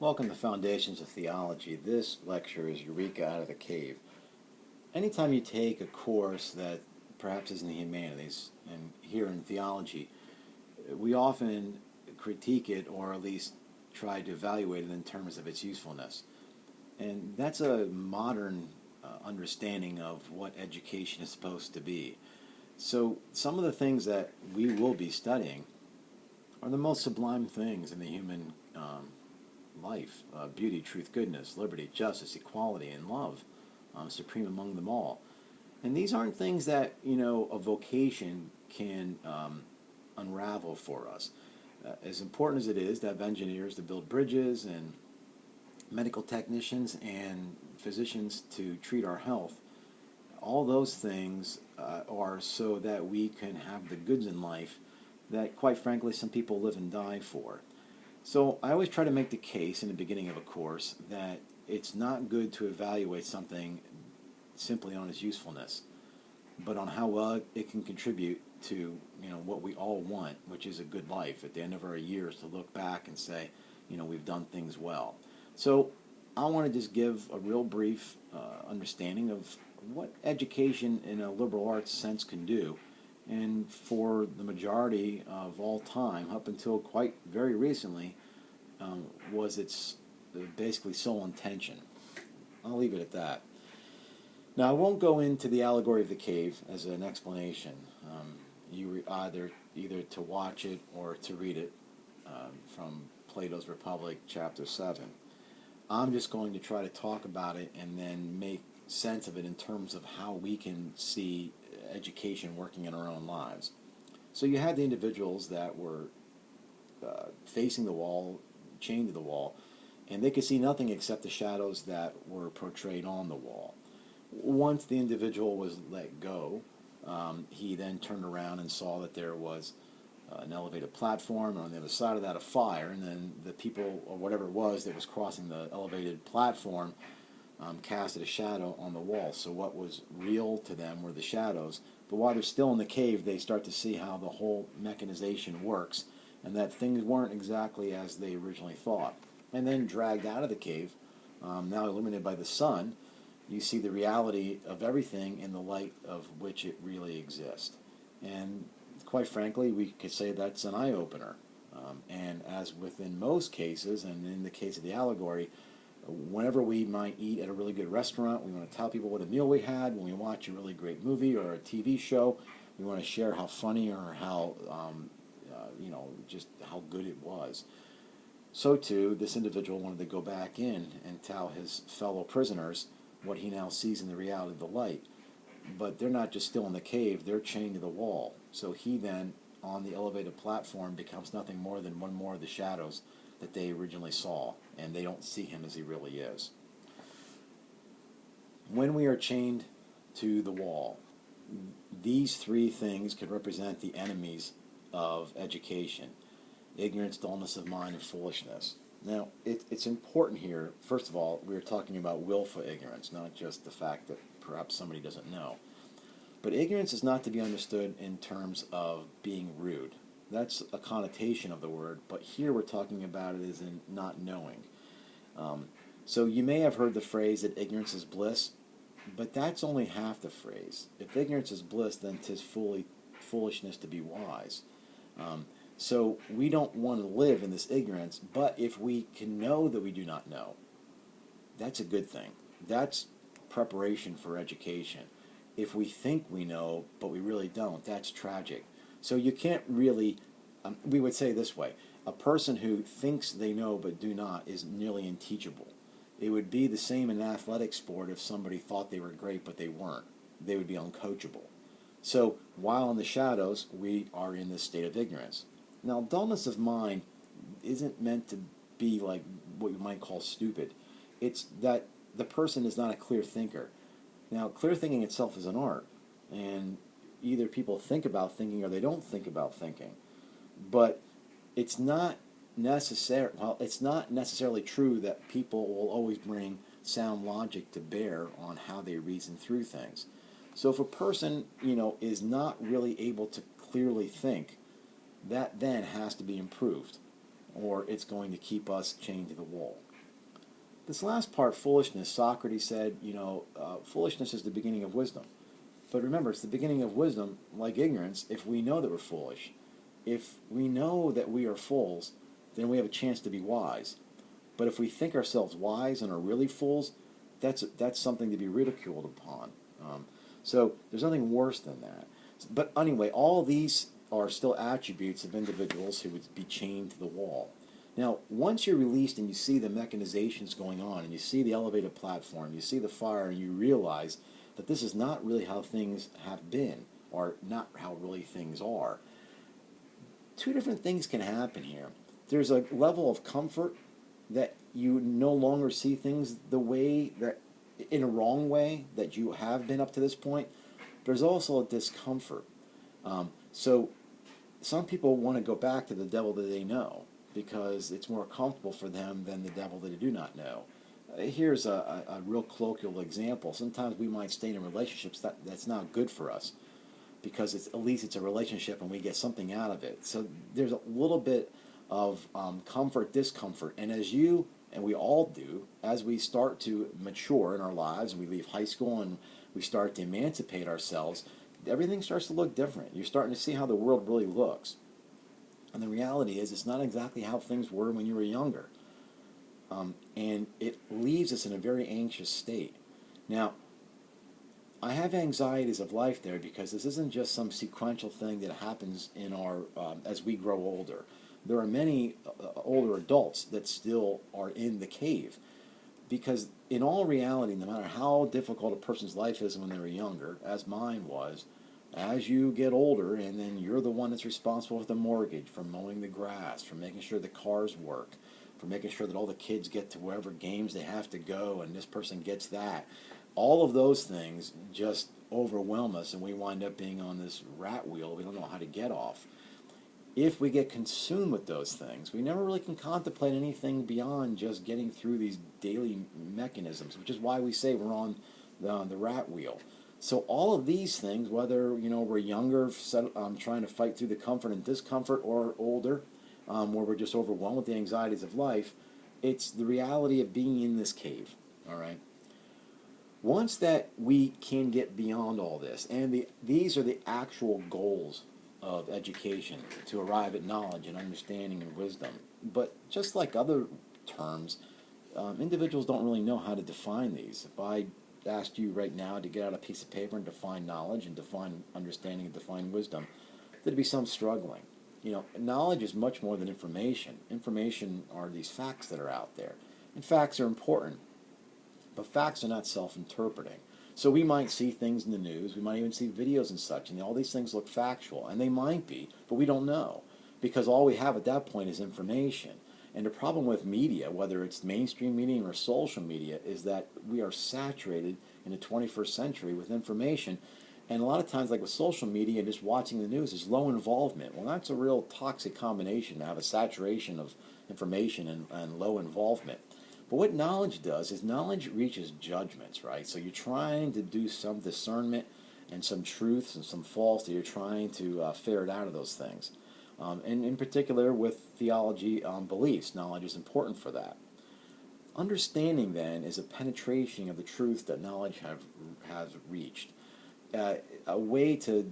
Welcome to Foundations of Theology. This lecture is Eureka out of the cave. Anytime you take a course that perhaps is in the humanities and here in theology, we often critique it or at least try to evaluate it in terms of its usefulness. And that's a modern understanding of what education is supposed to be. So some of the things that we will be studying are the most sublime things in the human life: beauty, truth, goodness, liberty, justice, equality, and love, supreme among them all. And these aren't things that a vocation can unravel for us. As important as it is to have engineers to build bridges and medical technicians and physicians to treat our health, all those things are so that we can have the goods in life that, quite frankly, some people live and die for. So I always try to make the case in the beginning of a course that it's not good to evaluate something simply on its usefulness, but on how well it can contribute to what we all want, which is a good life at the end of our years, to look back and say, we've done things well. So I want to just give a real brief understanding of what education in a liberal arts sense can do. And for the majority of all time, up until quite very recently, was its basically sole intention. I'll leave it at that. Now, I won't go into the allegory of the cave as an explanation. You either to watch it or to read it from Plato's Republic, Chapter 7. I'm just going to try to talk about it and then make sense of it in terms of how we can see education working in our own lives. So you had the individuals that were facing the wall, chained to the wall, and they could see nothing except the shadows that were portrayed on the wall. Once the individual was let go, he then turned around and saw that there was an elevated platform, and on the other side of that a fire, and then the people, or whatever it was that was crossing the elevated platform, casted a shadow on the wall. So what was real to them were the shadows, but while they're still in the cave, they start to see how the whole mechanization works, and that things weren't exactly as they originally thought. And then dragged out of the cave, now illuminated by the sun, you see the reality of everything in the light of which it really exists. And quite frankly, we could say that's an eye-opener. And as within most cases, and in the case of the allegory, whenever we might eat at a really good restaurant, we want to tell people what a meal we had. When we watch a really great movie or a TV show, we want to share how funny or how, just how good it was. So too, this individual wanted to go back in and tell his fellow prisoners what he now sees in the reality of the light. But they're not just still in the cave, they're chained to the wall. So he then, on the elevated platform, becomes nothing more than one more of the shadows that they originally saw, and they don't see him as he really is. When we are chained to the wall, these three things could represent the enemies of education: ignorance, dullness of mind, and foolishness. Now, it's important here, first of all, we're talking about willful ignorance, not just the fact that perhaps somebody doesn't know. But ignorance is not to be understood in terms of being rude. That's a connotation of the word, but here we're talking about it as in not knowing. So you may have heard the phrase that ignorance is bliss, but that's only half the phrase. If ignorance is bliss, then 'tis foolishness to be wise. So we don't want to live in this ignorance, but if we can know that we do not know, that's a good thing. That's preparation for education. If we think we know, but we really don't, that's tragic. So you can't really, we would say this way: a person who thinks they know but do not is nearly unteachable. It would be the same in an athletic sport if somebody thought they were great but they weren't. They would be uncoachable. So while in the shadows, we are in this state of ignorance. Now, dullness of mind isn't meant to be like what you might call stupid. It's that the person is not a clear thinker. Now, clear thinking itself is an art, and either people think about thinking or they don't think about thinking. But it's not it's not necessarily true that people will always bring sound logic to bear on how they reason through things. So if a person, is not really able to clearly think, that then has to be improved, or it's going to keep us chained to the wall. This last part, foolishness, Socrates said, foolishness is the beginning of wisdom. But remember, it's the beginning of wisdom, like ignorance, if we know that we're foolish. If we know that we are fools, then we have a chance to be wise. But if we think ourselves wise and are really fools, that's something to be ridiculed upon. So there's nothing worse than that. But anyway, all these are still attributes of individuals who would be chained to the wall. Now, once you're released and you see the mechanizations going on, and you see the elevated platform, you see the fire, and you realize that this is not really how things have been, or not how really things are, two different things can happen here. There's a level of comfort that you no longer see things the way that, in a wrong way, that you have been up to this point. There's also a discomfort. So some people want to go back to the devil that they know because it's more comfortable for them than the devil that they do not know. Here's a real colloquial example. Sometimes we might stay in relationships that's not good for us because at least it's a relationship and we get something out of it. So there's a little bit of comfort, discomfort. And as you, and we all do, as we start to mature in our lives and we leave high school and we start to emancipate ourselves, everything starts to look different. You're starting to see how the world really looks. And the reality is it's not exactly how things were when you were younger. And it leaves us in a very anxious state. Now, I have anxieties of life there because this isn't just some sequential thing that happens in our as we grow older. There are many older adults that still are in the cave because in all reality, no matter how difficult a person's life is when they were younger, as mine was, as you get older and then you're the one that's responsible for the mortgage, for mowing the grass, for making sure the cars work, for making sure that all the kids get to wherever games they have to go and this person gets that. All of those things just overwhelm us and we wind up being on this rat wheel we don't know how to get off. If we get consumed with those things, we never really can contemplate anything beyond just getting through these daily mechanisms, which is why we say we're on the rat wheel. So all of these things, whether we're younger, trying to fight through the comfort and discomfort, or older, where we're just overwhelmed with the anxieties of life, it's the reality of being in this cave. All right. Once that we can get beyond all this, and these are the actual goals of education, to arrive at knowledge and understanding and wisdom. But just like other terms, individuals don't really know how to define these. If I asked you right now to get out a piece of paper and define knowledge and define understanding and define wisdom, there'd be some struggling. Knowledge is much more than information. Information are these facts that are out there. And facts are important, but facts are not self-interpreting. So we might see things in the news, we might even see videos and such, and all these things look factual, and they might be, but we don't know, because all we have at that point is information. And the problem with media, whether it's mainstream media or social media, is that we are saturated in the 21st century with information, and a lot of times, like with social media and just watching the news, is low involvement. Well, that's a real toxic combination, to have a saturation of information and low involvement. But what knowledge does is knowledge reaches judgments, right? So you're trying to do some discernment and some truths and some false that you're trying to ferret out of those things. And in particular with theology beliefs, knowledge is important for that. Understanding then is a penetration of the truth that knowledge has reached. A way to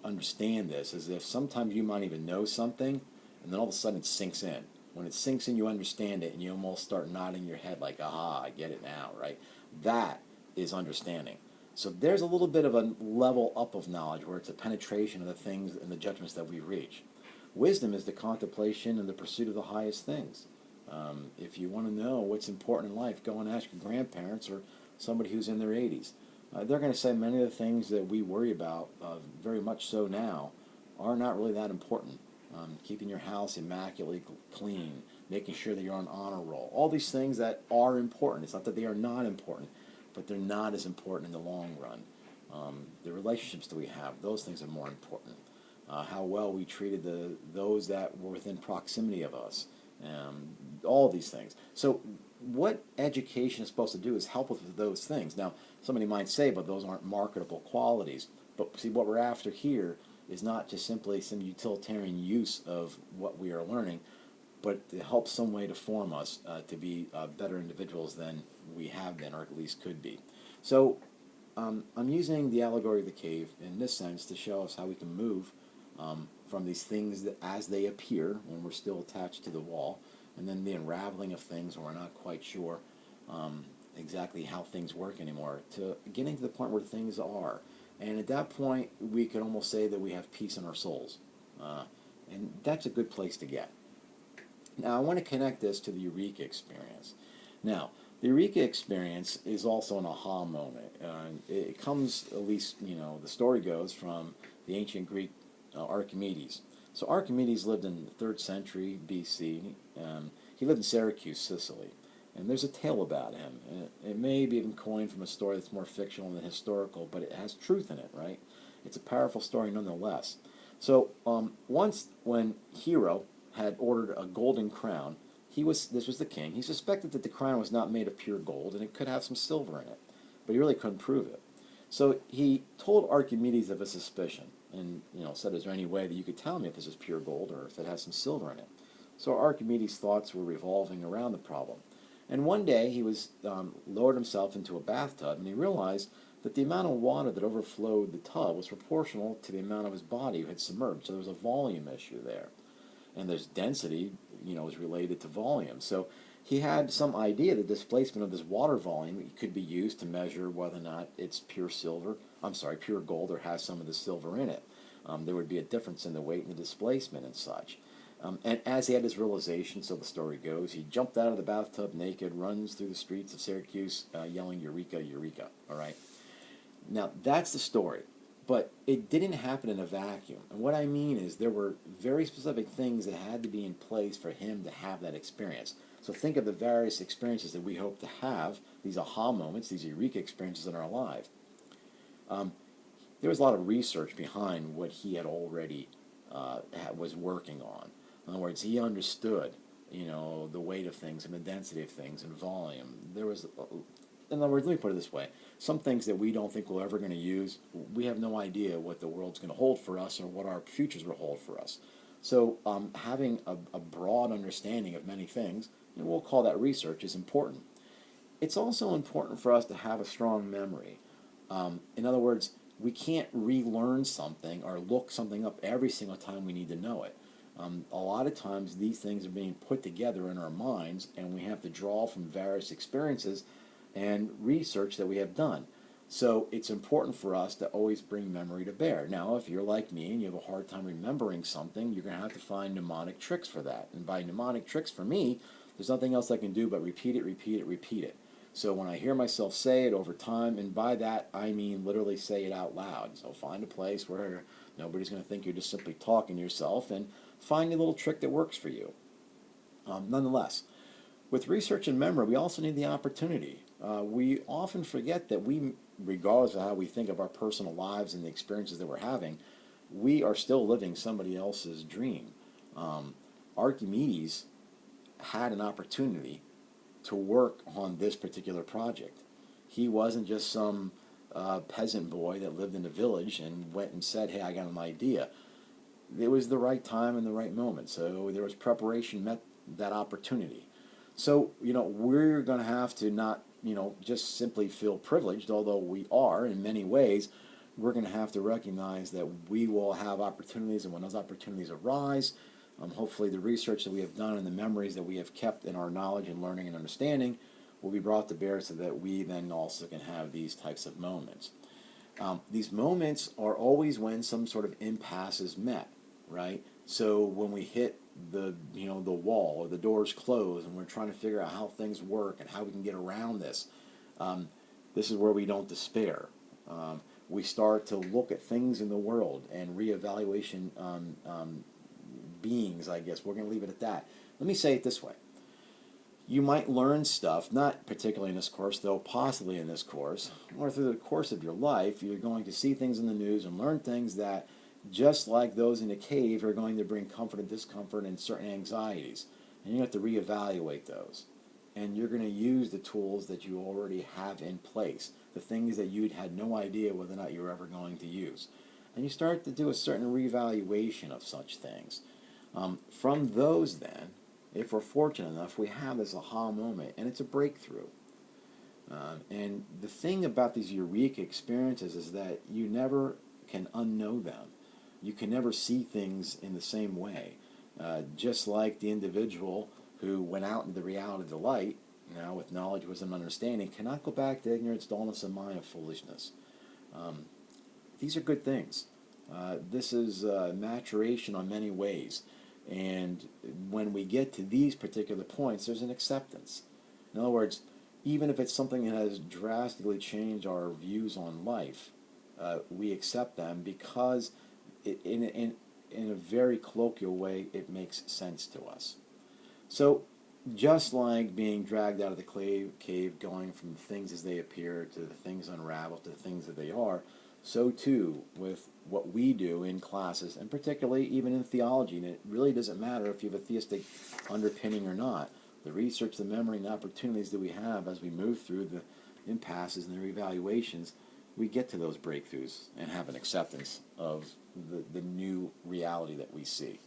understand this is if sometimes you might even know something and then all of a sudden it sinks in. When it sinks in, you understand it, and you almost start nodding your head like, aha, I get it now, right? That is understanding. So there's a little bit of a level up of knowledge where it's a penetration of the things and the judgments that we reach. Wisdom is the contemplation and the pursuit of the highest things. If you want to know what's important in life, go and ask your grandparents or somebody who's in their 80s. They're going to say many of the things that we worry about, very much so now, are not really that important. Keeping your house immaculately clean, making sure that you're on honor roll. All these things that are important. It's not that they are not important, but they're not as important in the long run. The relationships that we have, those things are more important. How well we treated those that were within proximity of us. All these things. So what education is supposed to do is help us with those things. Now, somebody might say, but those aren't marketable qualities. But see, what we're after here is not just simply some utilitarian use of what we are learning, but it helps some way to form us to be better individuals than we have been, or at least could be. So I'm using the allegory of the cave in this sense to show us how we can move from these things that, as they appear when we're still attached to the wall, and then the unraveling of things when we're not quite sure exactly how things work anymore, to getting to the point where things are. And at that point, we can almost say that we have peace in our souls. And that's a good place to get. Now, I want to connect this to the Eureka experience. Now, the Eureka experience is also an aha moment. It comes, at least, the story goes from the ancient Greek Archimedes. So Archimedes lived in the 3rd century BC. He lived in Syracuse, Sicily. And there's a tale about him. It may be even coined from a story that's more fictional than historical, but it has truth in it, right? It's a powerful story nonetheless. So once when Hero had ordered a golden crown, this was the king. He suspected that the crown was not made of pure gold and it could have some silver in it, but he really couldn't prove it. So he told Archimedes of a suspicion and said, "Is there any way that you could tell me if this is pure gold or if it has some silver in it?" So Archimedes' thoughts were revolving around the problem. And one day he was lowered himself into a bathtub, and he realized that the amount of water that overflowed the tub was proportional to the amount of his body who had submerged. So there was a volume issue there. And there's density, is related to volume. So he had some idea that displacement of this water volume could be used to measure whether or not it's pure gold, or has some of the silver in it. There would be a difference in the weight and the displacement and such. And as he had his realization, so the story goes, he jumped out of the bathtub naked, runs through the streets of Syracuse, yelling, "Eureka, Eureka," all right? Now, that's the story. But it didn't happen in a vacuum. And what I mean is there were very specific things that had to be in place for him to have that experience. So think of the various experiences that we hope to have, these aha moments, these Eureka experiences in our life. There was a lot of research behind what he had already was working on. In other words, he understood, the weight of things and the density of things and volume. In other words, let me put it this way. Some things that we don't think we're ever going to use, we have no idea what the world's going to hold for us or what our futures will hold for us. So having a broad understanding of many things, and we'll call that research, is important. It's also important for us to have a strong memory. In other words, we can't relearn something or look something up every single time we need to know it. A lot of times these things are being put together in our minds, and we have to draw from various experiences and research that we have done. So it's important for us to always bring memory to bear. Now, if you're like me and you have a hard time remembering something, you're going to have to find mnemonic tricks for that. And by mnemonic tricks, for me, there's nothing else I can do but repeat it, repeat it, repeat it. So when I hear myself say it over time, and by that I mean literally say it out loud. So find a place where nobody's going to think you're just simply talking to yourself, and find a little trick that works for you. Nonetheless, with research and memory, we also need the opportunity. We often forget that regardless of how we think of our personal lives and the experiences that we're having, we are still living somebody else's dream. Archimedes had an opportunity to work on this particular project. He wasn't just some peasant boy that lived in a village and went and said, "Hey, I got an idea." It was the right time and the right moment. So there was preparation, met that opportunity. So, we're going to have to not, just simply feel privileged, although we are in many ways. We're going to have to recognize that we will have opportunities, and when those opportunities arise, hopefully the research that we have done and the memories that we have kept in our knowledge and learning and understanding will be brought to bear so that we then also can have these types of moments. These moments are always when some sort of impasse is met, right? So when we hit the wall, or the doors close, and we're trying to figure out how things work and how we can get around this, this is where we don't despair. We start to look at things in the world and reevaluation beings, I guess. We're going to leave it at that. Let me say it this way. You might learn stuff, not particularly in this course, though possibly in this course, or through the course of your life, you're going to see things in the news and learn things that, just like those in a cave, are going to bring comfort and discomfort and certain anxieties. And you have to reevaluate those. And you're going to use the tools that you already have in place, the things that you had no idea whether or not you were ever going to use. And you start to do a certain reevaluation of such things. From those then, if we're fortunate enough, we have this aha moment, and it's a breakthrough. And the thing about these Eureka experiences is that you never can unknow them. You can never see things in the same way. Just like the individual who went out into the reality of the light, now with knowledge, wisdom, and understanding, cannot go back to ignorance, dullness, and Maya foolishness. These are good things. This is maturation on many ways. And when we get to these particular points, there's an acceptance. In other words, even if it's something that has drastically changed our views on life, we accept them because in a very colloquial way, it makes sense to us. So just like being dragged out of the cave, going from things as they appear to the things unraveled to the things that they are, so too with what we do in classes, and particularly even in theology. And it really doesn't matter if you have a theistic underpinning or not. The research, the memory, and the opportunities that we have as we move through the impasses and the reevaluations, we get to those breakthroughs and have an acceptance of the new reality that we see.